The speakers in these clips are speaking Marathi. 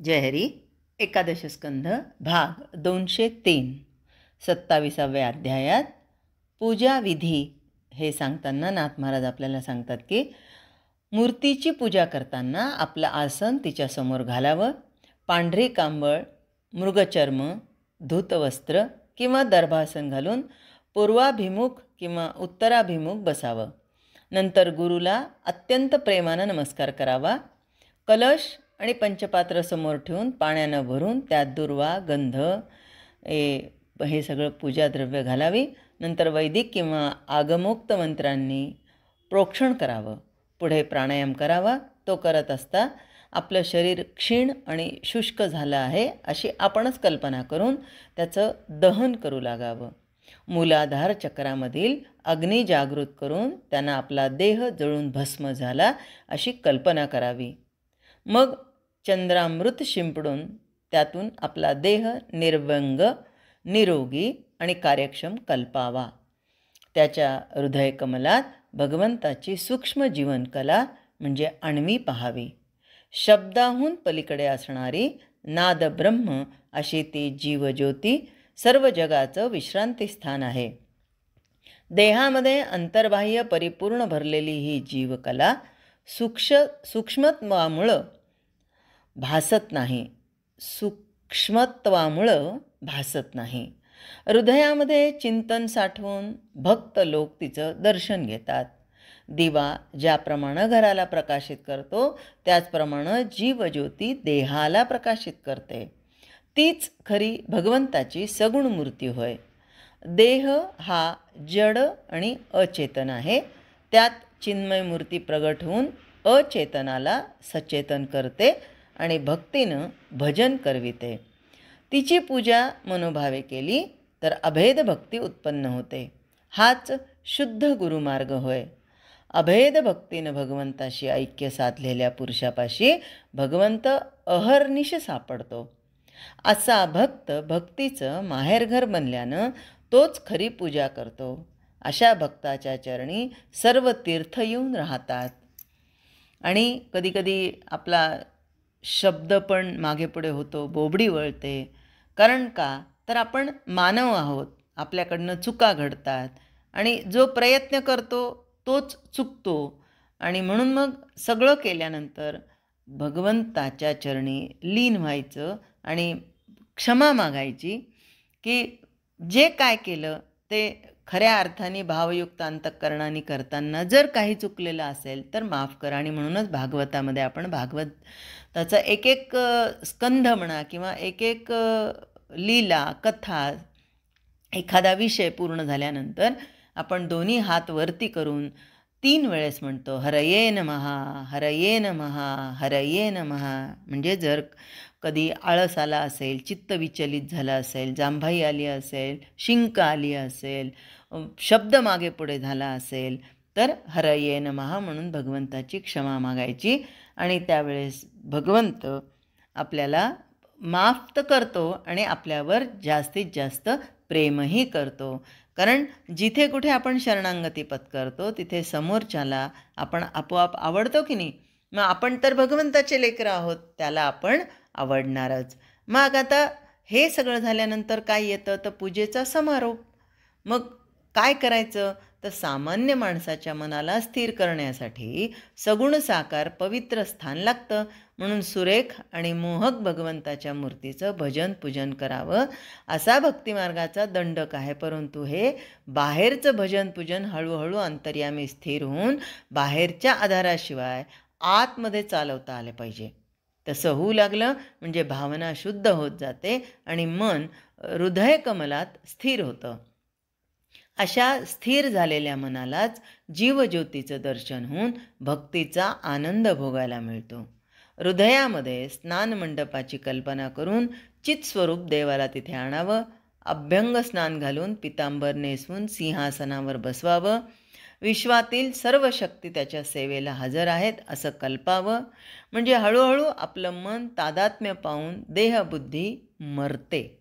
जय हरी. एकादश स्कंध भाग 203 27व्या अध्यायात पूजा विधी हे सांगताना नाथ महाराज आपल्याला सांगतात की मूर्तीची पूजा करताना आपलं आसन तिच्यासमोर घालावं, पांढरी कांबळ, मृगचर्म, धूतवस्त्र किंवा दर्भासन घालून पूर्वाभिमुख किंवा उत्तराभिमुख बसावं. नंतर गुरुला अत्यंत प्रेमानं नमस्कार करावा. कलश आणि पंचपात्र समोर ठेवून पाण्यानं भरून त्यात दुर्वा, गंध हे सगळं पूजाद्रव्य घालावी. नंतर वैदिक किंवा आगमोक्त मंत्रांनी प्रोक्षण करावं. पुढे प्राणायाम करावा. तो करत असता आपलं शरीर क्षीण आणि शुष्क झालं आहे अशी आपणच कल्पना करून त्याचं दहन करू लागावं. मूलाधार चक्रामधील अग्नी जागृत करून त्यांना आपला देह जळून भस्म झाला अशी कल्पना करावी. मग चंद्रामृत शिंपडून त्यातून आपला देह निर्व्यंग, निरोगी आणि कार्यक्षम कल्पावा. त्याच्या हृदयकमलात भगवंताची सूक्ष्म जीवनकला म्हणजे अण्वी पाहावी. शब्दाहून पलीकडे असणारी नादब्रह्म अशी ती जीवज्योती सर्व जगाचं विश्रांतीस्थान आहे. देहामध्ये अंतर्बाह्य परिपूर्ण भरलेली ही जीवकला सूक्ष्मत्वामुळं भासत नाही. हृदयामध्ये चिंतन साठवून भक्त लोक तिचं दर्शन घेतात. दिवा ज्याप्रमाणे घराला प्रकाशित करतो त्याचप्रमाणे जीवज्योती देहाला प्रकाशित करते. तीच खरी भगवंताची सगुण मूर्ती होय. देह हा जड आणि अचेतन आहे. त्यात चिन्मय मूर्ती प्रगट होऊन अचेतनाला सचेतन करते आणि भक्तीनं भजन करविते. तिची पूजा मनोभावे केली तर अभेद भक्ती उत्पन्न होते. हाच शुद्ध गुरुमार्ग होय. अभेद भक्तीनं भगवंताशी ऐक्य साधलेल्या पुरुषापाशी भगवंत अहर्निश सापडतो. असा भक्त भक्तीचं माहेरघर बनल्यानं तोच खरी पूजा करतो. अशा भक्ताच्या चरणी सर्व तीर्थ येऊन राहतात. आणि कधीकधी आपला शब्द पण मागे पुढे होतो, बोबडी वळते. कारण का तर आपण मानव आहोत, आपल्याकडनं चुका घडतात आणि जो प्रयत्न करतो तोच चुकतो. आणि म्हणून मग सगळं केल्यानंतर भगवंताच्या चरणी लीन व्हायचं आणि क्षमा मागायची की जे काय केलं ते खऱ्या अर्थाने भावयुक्त अंतःकरणाने करताना जर काही चुकलेलं असेल तर माफ करा. आणि म्हणूनच भागवतामध्ये आपण भागवताचा एक एक स्कंध म्हणा किंवा एक एक लीला कथा एखादा विषय पूर्ण झाल्यानंतर आपण दोन्ही हात वरती करून 3 वेळेस म्हणतो हरये नमः, हरये नमः, हरये नमः. म्हणजे जर कधी आळस आला असेल, चित्त विचलित झालं असेल, जांभाई आली असेल, शिंक आली असेल, शब्द मागे पुढे झाला असेल तर हरये नमः म्हणून भगवंताची क्षमा मागायची. आणि त्यावेळेस भगवंत आपल्याला माफ तर करतो आणि आपल्यावर जास्तीत जास्त प्रेमही करतो. कारण जिथे कुठे आपण शरणांगती पत्करतो तिथे समोरच्याला आपण आपोआप आवडतो की नाही. मग आपण तर भगवंताचे लेकरं आहोत, त्याला आपण आवडणारच. मग आता हे सगळं झाल्यानंतर काय येतं तर पूजेचा समारोप. मग काय करायचं तर सामान्य माणसाच्या मनाला स्थिर करण्यासाठी सगुण साकार पवित्र स्थान लागतं. म्हणून सुरेख आणि मोहक भगवंताच्या मूर्तीचं भजन पूजन करावं असा भक्तिमार्गाचा दंडक आहे. परंतु हे बाहेरचं भजन पूजन हळूहळू अंतर्यामी स्थिर होऊन बाहेरच्या आधाराशिवाय आतमध्ये चालवता आले पाहिजे. तसं होऊ लागलं म्हणजे भावना शुद्ध होत जाते आणि मन हृदयकमलात स्थिर होतं. अशा स्थिर झालेल्या मनालाच जीवज्योतीचं दर्शन होऊन भक्तीचा आनंद भोगायला मिळतो. हृदयामध्ये स्नानमंडपाची कल्पना करून चित्स्वरूप देवाला तिथे आणावं. अभ्यंग स्नान घालून पितांबर नेसवून सिंहासनावर बसवावं. विश्वातील सर्व शक्ती त्याच्या सेवेला हजर आहेत असं कल्पावं. म्हणजे हळूहळू आपलं मन तादात्म्य पाहून देहबुद्धी मरते.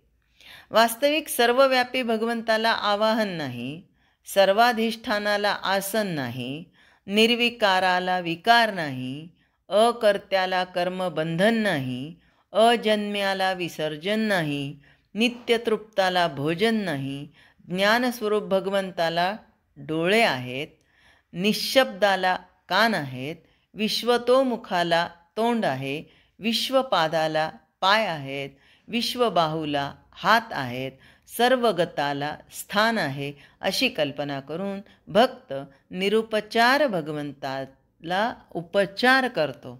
वास्तविक सर्वव्यापी भगवंताला आवाहन नाही, सर्वाधिष्ठानाला आसन नाही, निर्विकाराला विकार नाही, अकर्त्याला कर्मबंधन नाही, अजन्म्याला विसर्जन नाही, नित्यतृप्ताला भोजन नाही, ज्ञानस्वरूप भगवंताला डोळे आहेत, निःशब्दाला कान आहेत, विश्वतोमुखाला तोंड आहे, विश्वपादाला पाय आहेत, विश्वबाहूला हात आहेत, सर्वगताला स्थान आहे, अशी कल्पना करून भक्त निरुपचार भगवंताला उपचार करतो.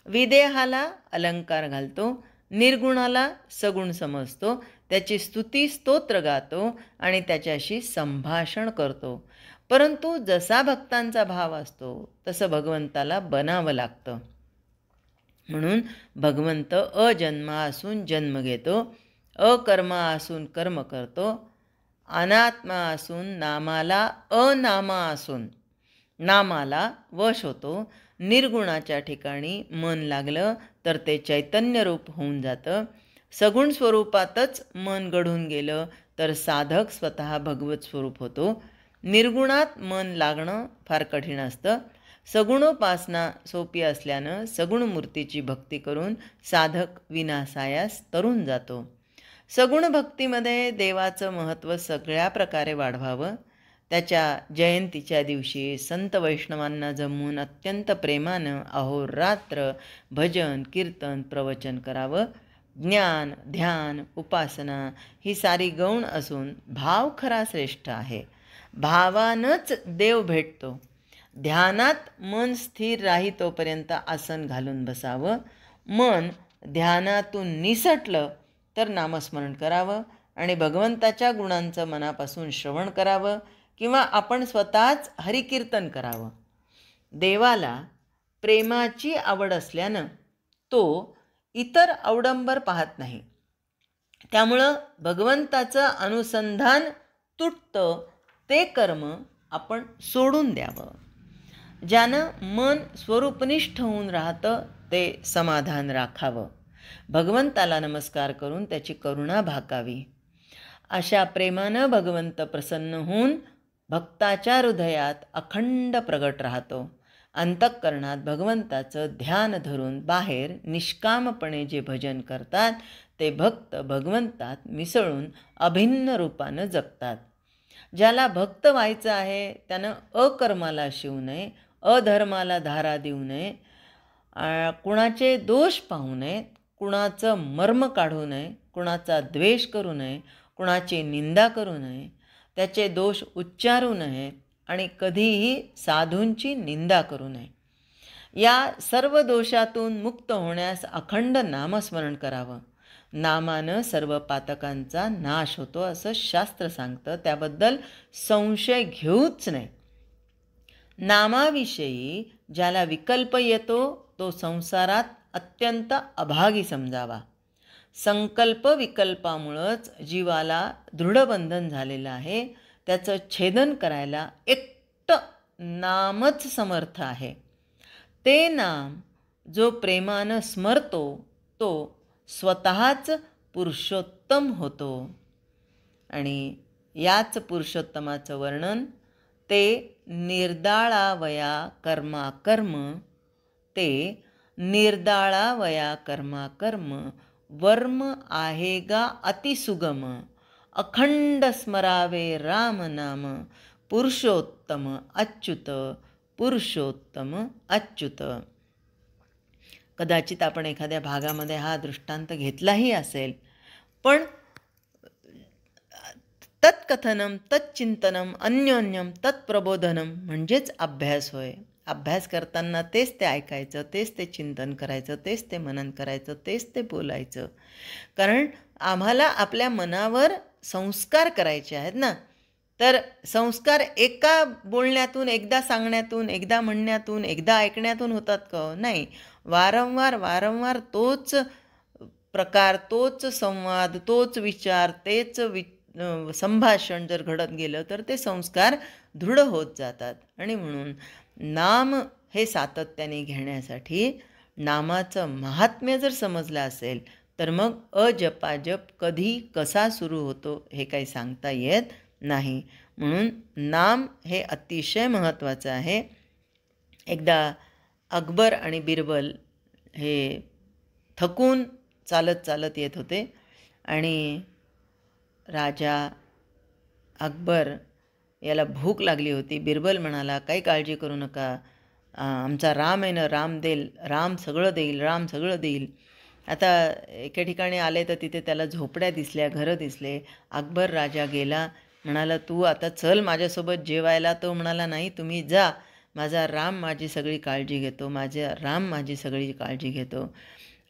विदेहाला अलंकार घालतो, निर्गुणाला सगुण समजतो, त्याची स्तुती स्तोत्र गातो आणि त्याच्याशी संभाषण करतो. परंतु जसा भक्तांचा भाव असतो तसं भगवंताला बनावं लागतं. म्हणून भगवंत अजन्मा असून जन्म घेतो, अकर्मा असून कर्म करतो, अनात्मा असून नामाला अनामा असून नामाला वश होतो. निर्गुणाच्या ठिकाणी मन लागलं तर ते चैतन्यरूप होऊन जातं. सगुण स्वरूपातच मन घडून गेलं तर साधक स्वतः भगवत स्वरूप होतो. निर्गुणात मन लागणं फार कठीण असतं. सगुणोपासना सोपी असल्यानं सगुण मूर्तीची भक्ती करून साधक विनासायास तरून जातो. सगुण भक्तीमध्ये देवाचं महत्त्व सगळ्या प्रकारे वाढवावं. त्याच्या जयंतीच्या दिवशी संत वैष्णवांना जमवून अत्यंत प्रेमानं अहोरात्र भजन कीर्तन प्रवचन करावं. ज्ञान ध्यान उपासना ही सारी गौण असून भाव खरा श्रेष्ठ आहे. भावानंच देव भेटतो. ध्यानात मन स्थिर राही तोपर्यंत आसन घालून बसावं. मन ध्यानातून निसटलं तर नामस्मरण करावं आणि भगवंताच्या गुणांचं मनापासून श्रवण करावं किंवा आपण स्वतःच हरिकीर्तन करावं. देवाला प्रेमाची आवड असल्यानं तो इतर अवडंबर पाहत नाही. त्यामुळं भगवंताचं अनुसंधान तुटतं ते कर्म आपण सोडून द्यावं. ज्यानं मन स्वरूपनिष्ठ होऊन राहतं ते समाधान राखावं. भगवंताला नमस्कार करून त्याची करुणा भाकावी. अशा प्रेमानं भगवंत प्रसन्न होऊन भक्ताच्या हृदयात अखंड प्रगट राहतो. अंतःकरणात भगवंताचं ध्यान धरून बाहेर निष्कामपणे जे भजन करतात ते भक्त भगवंतात मिसळून अभिन्न रूपानं जगतात. ज्याला भक्त व्हायचं आहे त्यानं अकर्माला शिवू नये, अधर्माला धारा देऊ नये, कुणाचे दोष पाहू नयेत, कुणाचं मर्म काढू नये, कुणाचा द्वेष करू नये, कुणाची निंदा करू नये, त्याचे दोष उच्चारू नयेत आणि कधीही साधूंची निंदा करू नये. या सर्व दोषातून मुक्त होण्यास अखंड नामस्मरण करावं. नामानं सर्व पातकांचा नाश होतो असं शास्त्र सांगतं. त्याबद्दल संशय घेऊच नये. नामाविषयी ज्याला विकल्प येतो तो संसारात अत्यंत अभागी समजावा. संकल्प विकल्पामुळंच जीवाला दृढबंधन झालेलं आहे. त्याचं छेदन करायला एकटं नामच समर्थ आहे. ते नाम जो प्रेमानं स्मरतो तो स्वतःच पुरुषोत्तम होतो. आणि याच पुरुषोत्तमाचं वर्णन ते निर्दाळावया कर्माकर्म, ते निर्दाळावया कर्माकर्म वर्म आहे गा अतिसुगम, अखंड स्मरावे राम नाम, पुरुषोत्तम अच्युत, पुरुषोत्तम अच्युत. कदाचित आपण एखाद्या भागामध्ये हा दृष्टांत घेतलाही असेल, पण तत्कथनम तच्चिंतनम अन्योन्यम तत्प्रबोधनम म्हणजेच अभ्यास होय. अभ्यास करताना तेच ते ऐकायचं, तेच ते चिंतन करायचं, तेच ते मनन करायचं, तेच ते बोलायचं. कारण आम्हाला आपल्या मनावर संस्कार करायचे आहेत ना. तर संस्कार एका बोलण्यातून, एकदा सांगण्यातून, एकदा म्हणण्यातून, एकदा ऐकण्यातून होतात का? नाही. वारंवार तोच प्रकार, तोच संवाद, तोच विचार, तेच संभाषण जर घडत गेलं तर ते संस्कार दृढ होत जातात. आणि म्हणून नाम हे सातत्याने घेण्यासाठी नामाचं महात्म्य जर समजलं असेल तर मग अजपाजप कधी कसा सुरू होतो हे काही सांगता येत नाही. म्हणून नाम हे अतिशय महत्त्वाचं आहे. एकदा अकबर आणि बिरबल हे थकून चालत चालत येत होते आणि राजा अकबर याला भूक लागली होती. बिरबल म्हणाला, काही काळजी करू नका, आमचा राम आहे ना, राम देईल, राम सगळं देईल, राम सगळं देईल. आता एके ठिकाणी आले तर तिथे त्याला झोपड्या दिसल्या, घरं दिसले. अकबर राजा गेला, म्हणाला, तू आता चल माझ्यासोबत जेवायला. तो म्हणाला, नाही, तुम्ही जा, माझा राम माझी सगळी काळजी घेतो, माझा राम माझी सगळी काळजी घेतो.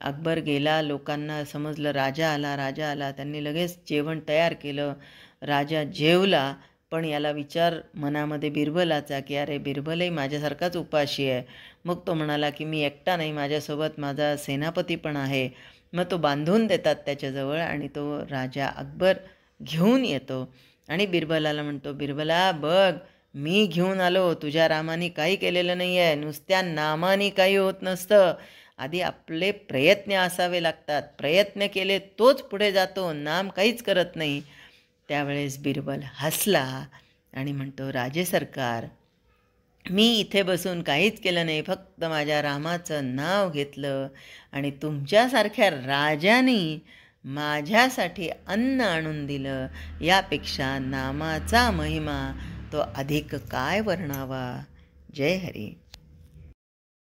अकबर गेला, लोकांना समजलं राजा आला, राजा आला. त्यांनी लगेच जेवण तयार केलं. राजा जेवला, पण याला विचार मनामध्ये बिरबलाचा की अरे बिरबलही माझ्यासारखाच उपाशी आहे. मग तो म्हणाला की मी एकटा नाही, माझ्यासोबत माझा सेनापती पण आहे. मग तो बांधून देतात त्याच्याजवळ आणि तो राजा अकबर घेऊन येतो आणि बिरबलाला म्हणतो, बिरबला बघ, मी घेऊन आलो, तुझ्या रामाने काही केलेलं नाही आहे, नुसत्या नामाने काही होत नसतं, आधी आपले प्रयत्न असावे लागतात, प्रयत्न केले तोच पुढे जातो, नाम काहीच करत नाही. त्यावेळेस बिरबल हसला आणि म्हणतो, राजे सरकार, मी इथे बसून काहीच केलं नाही, फक्त माझ्या रामाचं नाव घेतलं आणि तुमच्यासारख्या राजाने माझ्यासाठी अन्न आणून दिलं. यापेक्षा नामाचा महिमा तो अधिक काय वर्णावा. जय हरी.